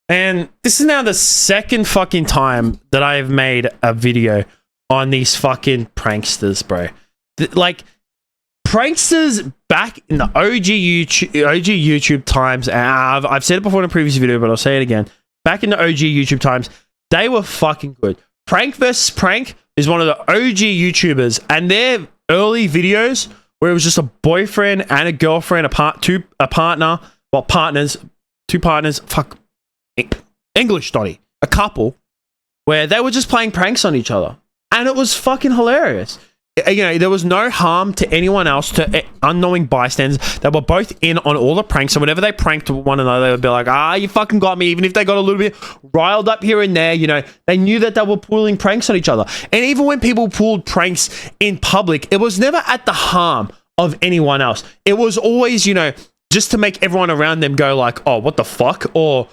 And this is now the second fucking time that I have made a video on these fucking pranksters, bro. Like, pranksters back in the OG YouTube times, and I've said it before in a previous video, but I'll say it again. Back in the OG YouTube times, they were fucking good. Prank vs. Prank is one of the OG YouTubers, and their early videos where it was just a boyfriend and a girlfriend, two partners, fuck, English Donny, a couple, where they were just playing pranks on each other, and it was fucking hilarious. You know, there was no harm to anyone else, to unknowing bystanders. They were both in on all the pranks, so whenever they pranked one another, they would be like, you fucking got me. Even if they got a little bit riled up here and there, you know, they knew that they were pulling pranks on each other. And even when people pulled pranks in public, it was never at the harm of anyone else. It was always, you know, just to make everyone around them go like, oh, what the fuck? Or,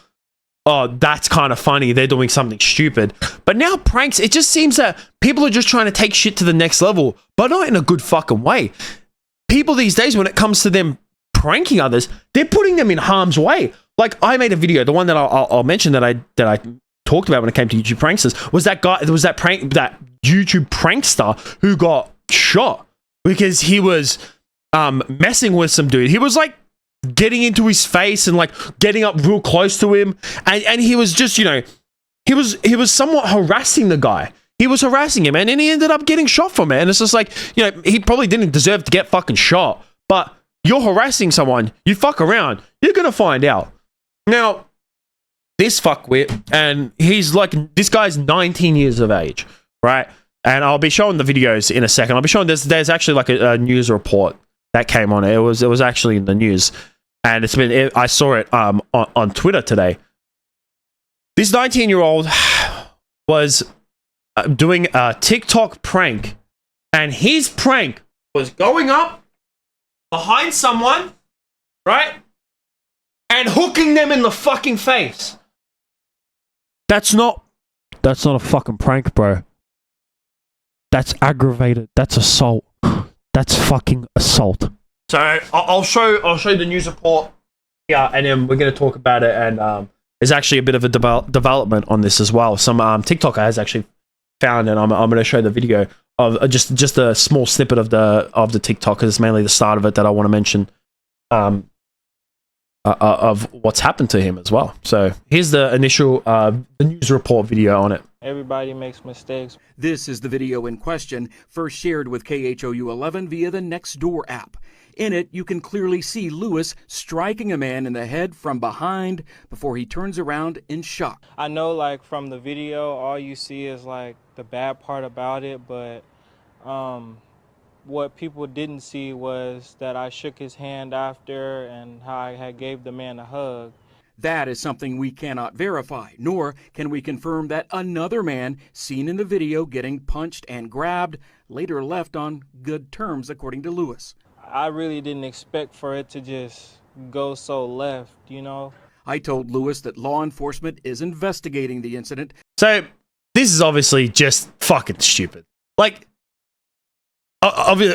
oh, that's kind of funny. They're doing something stupid. But now pranks, it just seems that people are just trying to take shit to the next level, but not in a good fucking way. People these days, when it comes to them pranking others, they're putting them in harm's way. Like, I made a video, the one that I'll mention that I talked about when it came to YouTube pranksters, was that guy, there was that YouTube prankster who got shot because he was messing with some dude. He was like getting into his face and like getting up real close to him, and he was just, you know, he was somewhat harassing the guy. He was harassing him, and then he ended up getting shot from it. And it's just like, you know, he probably didn't deserve to get fucking shot, but you're harassing someone, you fuck around, you're gonna find out. Now, this fuckwit, and he's like, this guy's 19 years of age, right? And I'll be showing the videos in a second. I'll be showing there's actually like a news report that came on it. It was actually in the news. And I saw it on Twitter today. This 19-year-old was doing a TikTok prank, and his prank was going up behind someone, right, and hooking them in the fucking face. That's not a fucking prank, bro. That's aggravated. That's assault. That's fucking assault. So I'll show the news report here, and then we're going to talk about it. And there's actually a bit of a development on this as well. Some TikToker has actually found, and I'm going to show the video of just a small snippet of the TikTok, because it's mainly the start of it that I want to mention of what's happened to him as well. So here's the initial the news report video on it. Everybody makes mistakes. This is the video in question, first shared with KHOU 11 via the Nextdoor app. In it, you can clearly see Lewis striking a man in the head from behind before he turns around in shock. I know, like, from the video, all you see is like the bad part about it, but what people didn't see was that I shook his hand after, and how I had gave the man a hug. That is something we cannot verify, nor can we confirm that another man seen in the video getting punched and grabbed later left on good terms, according to Lewis. I really didn't expect for it to just go so left, you know? I told Lewis that law enforcement is investigating the incident. So this is obviously just fucking stupid. Like,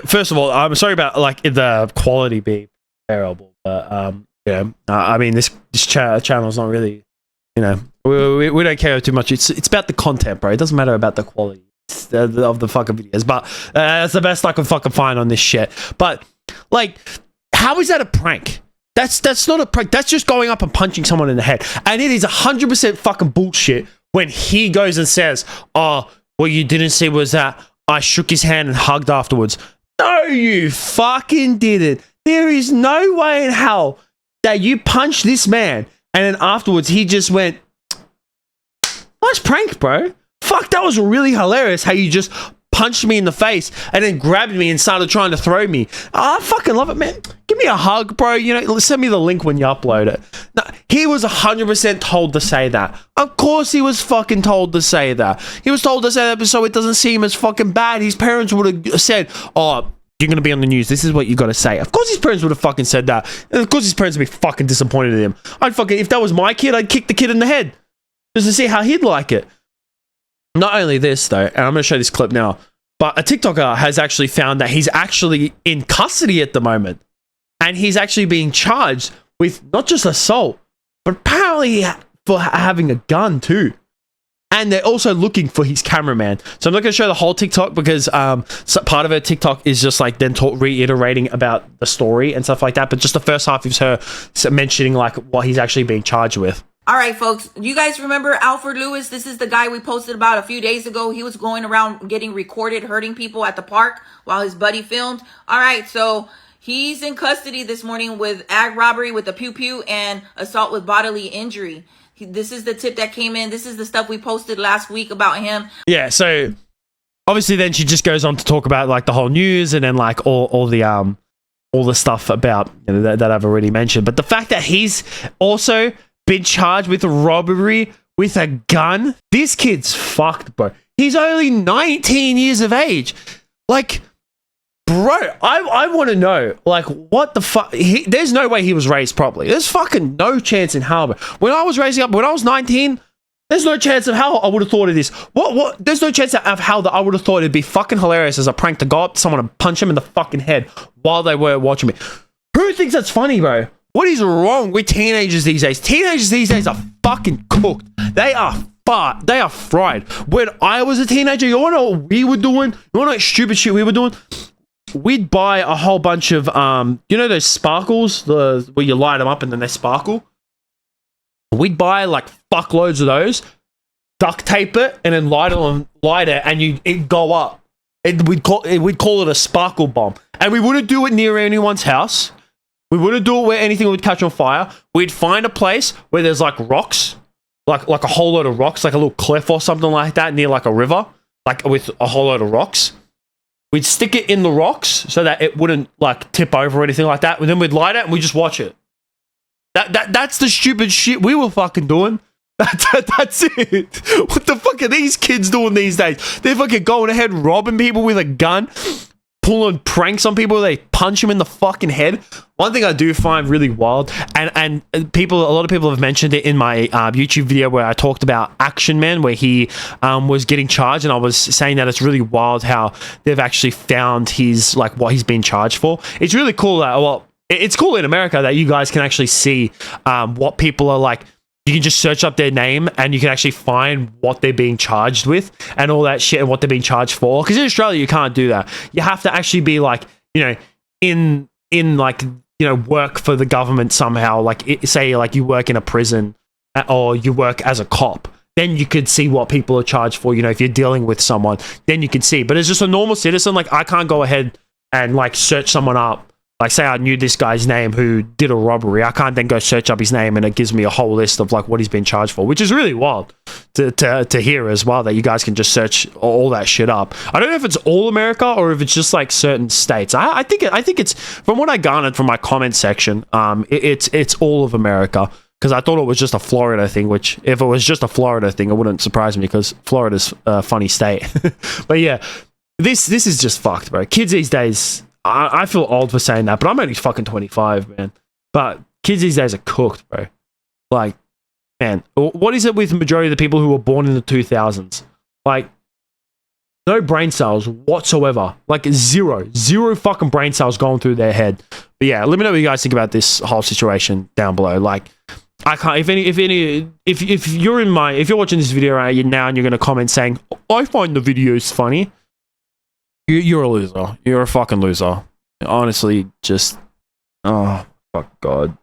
first of all, I'm sorry about like the quality being terrible, but yeah, I mean this channel is not really, you know, we don't care too much. It's about the content, bro. It doesn't matter about the quality of the fucking videos, but that's the best I can fucking find on this shit. But like, how is that a prank? That's not a prank. That's just going up and punching someone in the head. And it is 100% fucking bullshit when he goes and says, oh, what you didn't see was that I shook his hand and hugged afterwards. No, you fucking didn't. There is no way in hell that you punched this man and then afterwards he just went, nice prank, bro. Fuck, that was really hilarious how you just punched me in the face and then grabbed me and started trying to throw me. I fucking love it, man. Give me a hug, bro. You know, send me the link when you upload it. No, he was 100% told to say that. Of course he was fucking told to say that. He was told to say that so it doesn't seem as fucking bad. His parents would have said, oh, you're going to be on the news. This is what you got to say. Of course his parents would have fucking said that. And of course his parents would be fucking disappointed in him. If that was my kid, I'd kick the kid in the head just to see how he'd like it. Not only this, though, and I'm going to show this clip now, but a TikToker has actually found that he's actually in custody at the moment. And he's actually being charged with not just assault, but apparently for having a gun too. And they're also looking for his cameraman. So I'm not going to show the whole TikTok because so part of her TikTok is just like then reiterating about the story and stuff like that. But just the first half is her mentioning like what he's actually being charged with. All right, folks. You guys remember Alford Lewis? This is the guy we posted about a few days ago. He was going around getting recorded, hurting people at the park while his buddy filmed. All right, so he's in custody this morning with ag robbery with a pew-pew and assault with bodily injury. This is the tip that came in. This is the stuff we posted last week about him. Yeah, so obviously then she just goes on to talk about like the whole news and then like all the stuff about, you know, that I've already mentioned. But the fact that he's also been charged with a robbery with a gun, this kid's fucked, bro. He's only 19 years of age. Like, bro, I want to know, like, what the fuck? There's no way he was raised properly. There's fucking no chance in hell, bro. When I was raising up, when I was 19, there's no chance of how I would have thought of this. What? There's no chance of how I would have thought it'd be fucking hilarious as a prank to go up to someone and punch him in the fucking head while they were watching me. Who thinks that's funny, bro? What is wrong with teenagers these days? Teenagers these days are fucking cooked. They are fried. When I was a teenager, you wanna know what we were doing? You wanna know what stupid shit we were doing? We'd buy a whole bunch of, you know those sparkles? Where you light them up and then they sparkle? We'd buy like fuckloads of those, duct tape it, and then light it, and it'd go up. We'd call it a sparkle bomb. And we wouldn't do it near anyone's house. We wouldn't do it where anything would catch on fire. We'd find a place where there's like rocks, like a whole load of rocks, like a little cliff or something like that near like a river, like with a whole load of rocks. We'd stick it in the rocks so that it wouldn't like tip over or anything like that. And then we'd light it and we just watch it. That's the stupid shit we were fucking doing. That's it. What the fuck are these kids doing these days? They're fucking going ahead robbing people with a gun, pulling pranks on people. They punch them in the fucking head. One thing I do find really wild, and a lot of people have mentioned it in my YouTube video where I talked about Action Man, where he was getting charged, and I was saying that it's really wild how they've actually found his, like, what he's been charged for. It's really cool that, well, it's cool in America that you guys can actually see what people are like. You can just search up their name and you can actually find what they're being charged with and all that shit and what they're being charged for. Because in Australia, you can't do that. You have to actually be like, you know, in like, you know, work for the government somehow. Like, say, like you work in a prison or you work as a cop. Then you could see what people are charged for. You know, if you're dealing with someone, then you can see. But as just a normal citizen, like, I can't go ahead and like search someone up. Like, say I knew this guy's name who did a robbery. I can't then go search up his name and it gives me a whole list of like what he's been charged for, which is really wild to hear as well, that you guys can just search all that shit up. I don't know if it's all America or if it's just like certain states. I think it's, from what I garnered from my comment section, it's all of America, because I thought it was just a Florida thing, which if it was just a Florida thing, it wouldn't surprise me because Florida's a funny state. But yeah, this is just fucked, bro. Kids these days, I feel old for saying that, but I'm only fucking 25, man. But kids these days are cooked, bro. Like, man, what is it with the majority of the people who were born in the 2000s? Like, no brain cells whatsoever. Like, zero fucking brain cells going through their head. But yeah, let me know what you guys think about this whole situation down below. Like, I can't. If you're watching this video right now and you're gonna comment saying, I find the videos funny, you're a loser. You're a fucking loser. Honestly, just, oh, fuck God.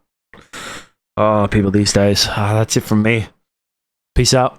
Oh, people these days. That's it from me. Peace out.